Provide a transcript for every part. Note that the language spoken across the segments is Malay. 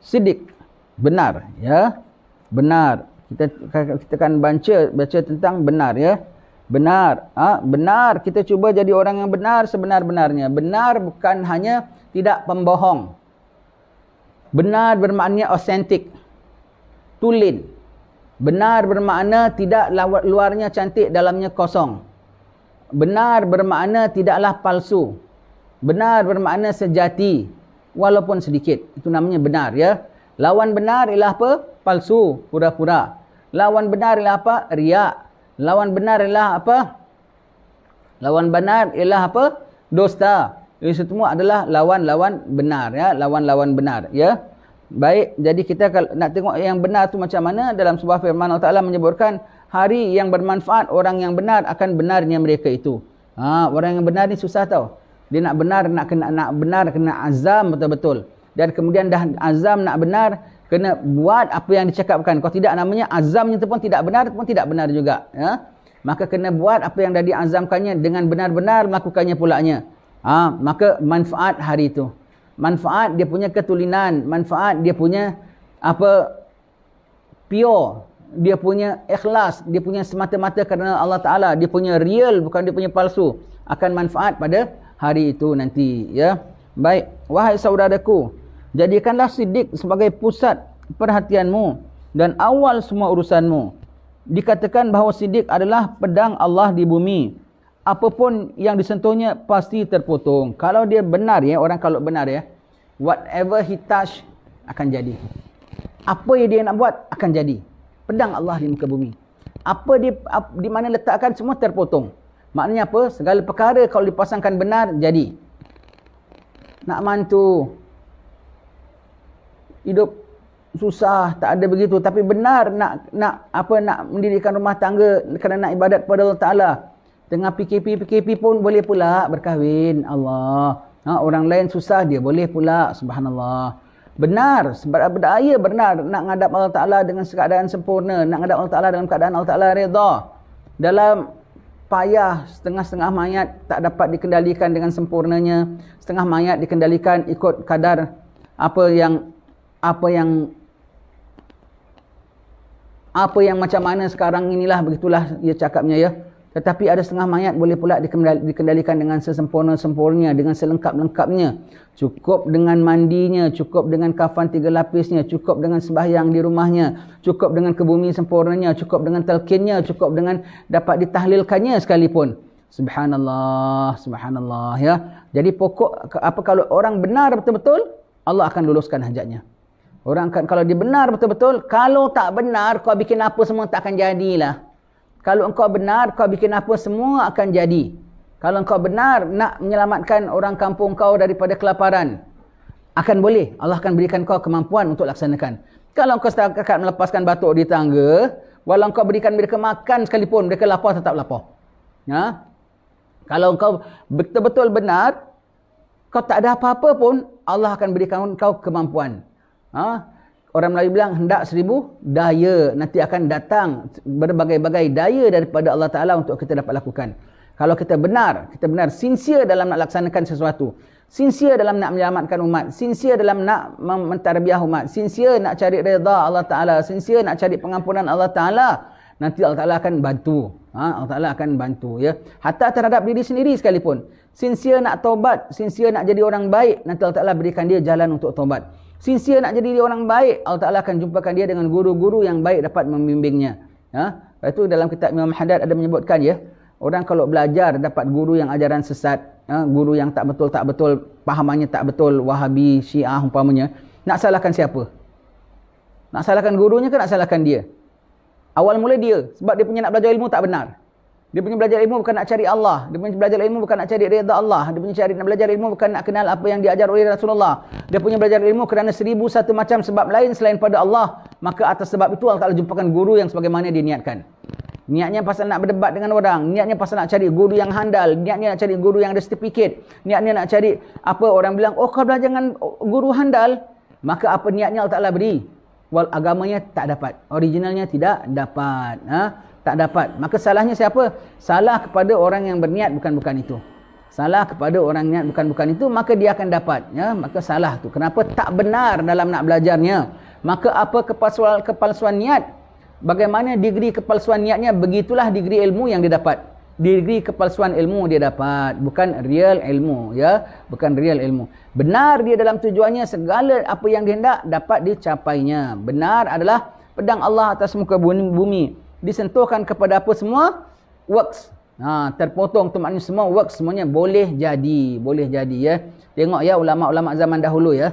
Siddiq, benar, ya. Benar. Kita kan baca tentang benar, ya. Benar. Benar, kita cuba jadi orang yang benar sebenar-benarnya. Benar bukan hanya tidak pembohong. Benar bermakna authentic. Tulen. Benar bermakna tidak luarnya cantik, dalamnya kosong. Benar bermakna tidaklah palsu. Benar bermakna sejati, walaupun sedikit. Itu namanya benar, ya. Lawan benar ialah apa? Palsu, pura-pura. Lawan benar ialah apa? Riak. Lawan benar ialah apa? Lawan benar ialah apa? Dusta. Ini semua adalah lawan-lawan benar, ya. Lawan-lawan benar, ya. Baik, jadi kita kalau nak tengok yang benar tu macam mana, dalam sebuah firman Allah Ta'ala menyebutkan hari yang bermanfaat orang yang benar akan benarnya mereka itu. Orang yang benar ni susah tau. Dia nak benar, nak benar kena azam betul-betul. Dan kemudian dah azam nak benar, kena buat apa yang dicakapkan. Kalau tidak, namanya azamnya tu pun tidak benar juga, ya. Maka kena buat apa yang dah diazamkannya dengan benar-benar melakukannya pulaknya. Maka manfaat hari itu. Manfaat dia punya ketulinan, manfaat dia punya apa, pure, dia punya ikhlas, dia punya semata-mata kerana Allah Ta'ala, dia punya real, bukan dia punya palsu, akan manfaat pada hari itu nanti, ya. Baik, wahai saudaraku, jadikanlah Siddiq sebagai pusat perhatianmu dan awal semua urusanmu. Dikatakan bahawa Siddiq adalah pedang Allah di bumi. Apapun yang disentuhnya pasti terpotong. Kalau dia benar, ya, orang kalau benar, ya, whatever he touch akan jadi. Apa yang dia nak buat akan jadi. Pedang Allah di muka bumi. Apa di mana letakkan semua terpotong. Maknanya apa? Segala perkara kalau dipasangkan benar jadi. Nak mantu, hidup susah, tak ada begitu, tapi benar nak mendirikan rumah tangga kerana nak ibadat pada Allah Ta'ala. Tengah PKP pun boleh pula berkahwin. Allah. Orang lain susah, dia boleh pula. Subhanallah. Benar. Sebab berdaya benar. Nak ngadap Allah Ta'ala dengan keadaan sempurna. Nak ngadap Allah Ta'ala dengan keadaan Allah Ta'ala redha. Dalam payah, setengah-setengah mayat tak dapat dikendalikan dengan sempurnanya. Setengah mayat dikendalikan ikut kadar apa yang macam mana sekarang inilah, begitulah dia cakapnya, ya. Tetapi ada setengah mayat boleh pula dikendalikan dengan sesempurna-sempurnanya, dengan selengkap-lengkapnya. Cukup dengan mandinya, cukup dengan kafan 3 lapisnya, cukup dengan sembahyang di rumahnya, cukup dengan kebumi sempurnanya, cukup dengan talqinnya, cukup dengan dapat ditahlilkannya sekalipun. Subhanallah, subhanallah, ya. Jadi pokok apa, kalau orang benar betul-betul, Allah akan luluskan hajatnya. Orang akan, kalau dia benar betul-betul, kalau tak benar kau bikin apa semua tak akan jadilah. Kalau engkau benar, kau bikin apa semua akan jadi. Kalau engkau benar nak menyelamatkan orang kampung kau daripada kelaparan, akan boleh. Allah akan berikan kau kemampuan untuk laksanakan. Kalau engkau setakat melepaskan batuk di tangga, walau engkau berikan mereka makan sekalipun, mereka lapar tetap lapar. Ya? Kalau engkau betul-betul benar, kau tak ada apa-apa pun, Allah akan berikan kau kemampuan. Orang Melayu bilang, hendak 1000 daya. Nanti akan datang berbagai-bagai daya daripada Allah Ta'ala untuk kita dapat lakukan. Kalau kita benar, sincere dalam nak laksanakan sesuatu. Sincere dalam nak menyelamatkan umat. Sincere dalam nak mentarbiah umat. Sincere nak cari redha Allah Ta'ala. Sincere nak cari pengampunan Allah Ta'ala. Nanti Allah Ta'ala akan bantu. Allah Ta'ala akan bantu, ya. Hatta terhadap diri sendiri sekalipun. Sincere nak taubat. Sincere nak jadi orang baik. Nanti Allah Ta'ala berikan dia jalan untuk taubat. Sincere nak jadi orang baik, Allah Ta'ala akan jumpakan dia dengan guru-guru yang baik dapat membimbingnya. Itu dalam kitab Imam Haddad ada menyebutkan, ya, orang kalau belajar dapat guru yang ajaran sesat, guru yang tak betul, pahamannya tak betul, Wahabi, Syiah umpamanya, nak salahkan siapa? Nak salahkan gurunya ke nak salahkan dia? Awal mula dia, sebab dia punya nak belajar ilmu tak benar. Dia punya belajar ilmu bukan nak cari Allah. Dia punya belajar ilmu bukan nak cari redha Allah. Dia punya belajar ilmu bukan nak kenal apa yang diajar oleh Rasulullah. Dia punya belajar ilmu kerana 1001 macam sebab lain selain pada Allah. Maka atas sebab itu Allah Ta'ala jumpakan guru yang sebagaimana dia niatkan. Niatnya pasal nak berdebat dengan orang. Niatnya pasal nak cari guru yang handal. Niatnya nak cari guru yang ada sertifikat. Niatnya nak cari apa orang bilang, oh kau belajar dengan guru handal. Maka apa niatnya Allah Ta'ala beri. Agamanya tak dapat. Originalnya tidak dapat. Tak dapat. Maka salahnya siapa? Salah kepada orang yang berniat bukan itu. Salah kepada orang niat bukan-bukan itu, maka dia akan dapat. Ya, maka salah tu. Kenapa? Tak benar dalam nak belajarnya. Maka apa kepalsuan niat? Bagaimana degree kepalsuan niatnya? Begitulah degree ilmu yang dia dapat. Degree kepalsuan ilmu dia dapat, bukan real ilmu, ya, bukan real ilmu. Benar dia dalam tujuannya, segala apa yang dia hendak dapat dicapainya. Benar adalah pedang Allah atas muka bumi. Disentuhkan kepada apa semua? Works. Terpotong tu maknanya semua works, semuanya boleh jadi, ya. Tengok ya ulama-ulama zaman dahulu, ya.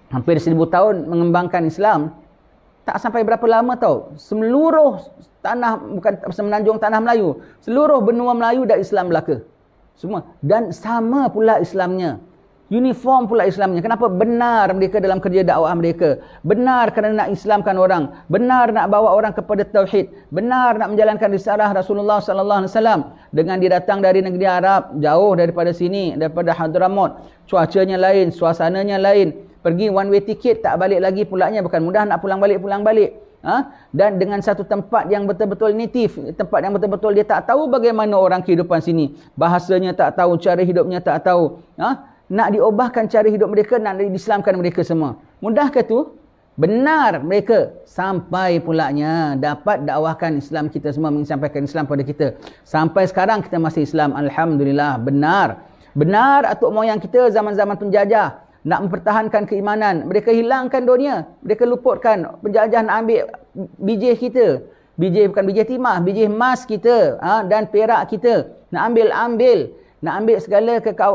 Hampir 1000 tahun mengembangkan Islam. Tak sampai berapa lama tau, seluruh tanah, bukan semenanjung tanah Melayu, seluruh benua Melayu dah Islam belaka. Semua. Dan sama pula Islamnya. Uniform pula Islamnya. Kenapa? Benar mereka dalam kerja dakwah mereka. Benar kerana nak Islamkan orang. Benar nak bawa orang kepada tauhid. Benar nak menjalankan risalah Rasulullah sallallahu alaihi wasallam. Dengan dia datang dari negeri Arab, jauh daripada sini, daripada Hadramaut. Cuacanya lain, suasananya lain. Pergi one way ticket, tak balik lagi pulaknya. Bukan mudah nak pulang balik. Dan dengan satu tempat yang betul-betul native, tempat yang betul-betul dia tak tahu bagaimana orang kehidupan sini. Bahasanya tak tahu, cara hidupnya tak tahu. Nak diubahkan cara hidup mereka, nak diislamkan mereka semua. Mudah ke tu? Benar mereka. Sampai pulaknya dapat dakwahkan Islam kita semua, menyampaikan Islam pada kita. Sampai sekarang kita masih Islam. Alhamdulillah. Benar. Benar atuk moyang kita zaman-zaman penjajah nak mempertahankan keimanan. Mereka hilangkan dunia. Mereka luputkan. Penjajah nak ambil bijih kita. Bijih bukan bijih timah. Bijih emas kita. Dan perak kita. Nak ambil. Nak ambil segala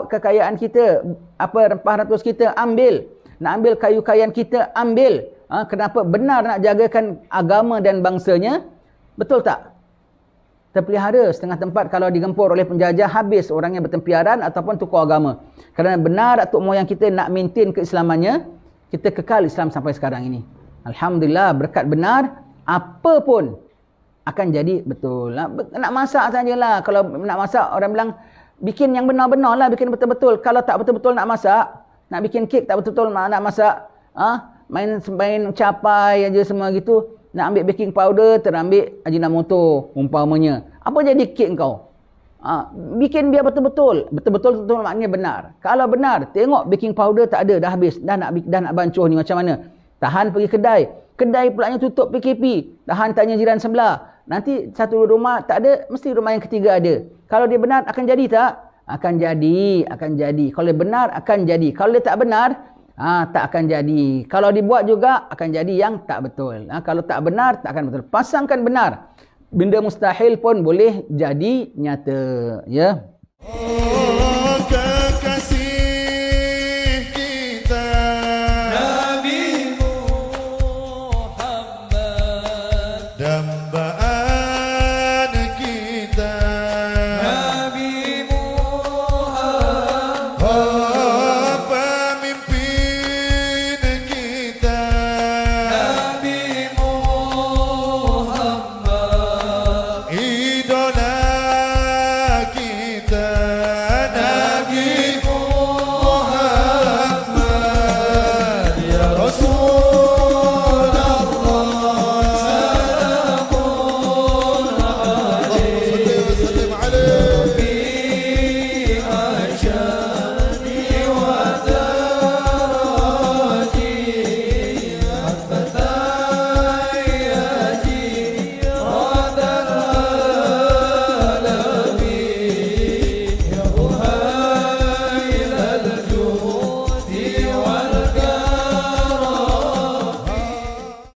kekayaan kita. Apa rempah ratus kita, ambil. Nak ambil kayu-kayan kita, ambil. Kenapa? Benar nak jagakan agama dan bangsanya. Betul tak? Terpelihara setengah tempat kalau digempur oleh penjajah, habis orangnya bertempiaran ataupun tukar agama. Kerana benar atuk moyang kita nak maintain keislamannya, kita kekal Islam sampai sekarang ini. Alhamdulillah, berkat benar, apa pun akan jadi betul. Nak masak sajalah. Kalau nak masak, orang bilang, bikin yang benar-benar lah, bikin betul-betul. Kalau tak betul-betul nak masak, nak bikin kek tak betul-betul nak masak, main capai aja semua gitu. Nak ambil baking powder, terambil Ajinomoto umpamanya. Apa jadi kek kau? Bikin biar betul-betul. Betul-betul maknanya benar. Kalau benar, tengok baking powder tak ada, dah habis. Dah nak bancuh ni macam mana? Tahan pergi kedai. Kedai pulaknya tutup PKP. Tahan tanya jiran sebelah. Nanti satu rumah tak ada, mesti rumah yang ketiga ada. Kalau dia benar, akan jadi tak? Akan jadi. Kalau dia benar, akan jadi. Kalau dia tak benar, tak akan jadi. Kalau dibuat juga, akan jadi yang tak betul. Kalau tak benar, tak akan betul. Pasangkan benar. Benda mustahil pun boleh jadi nyata. Ya.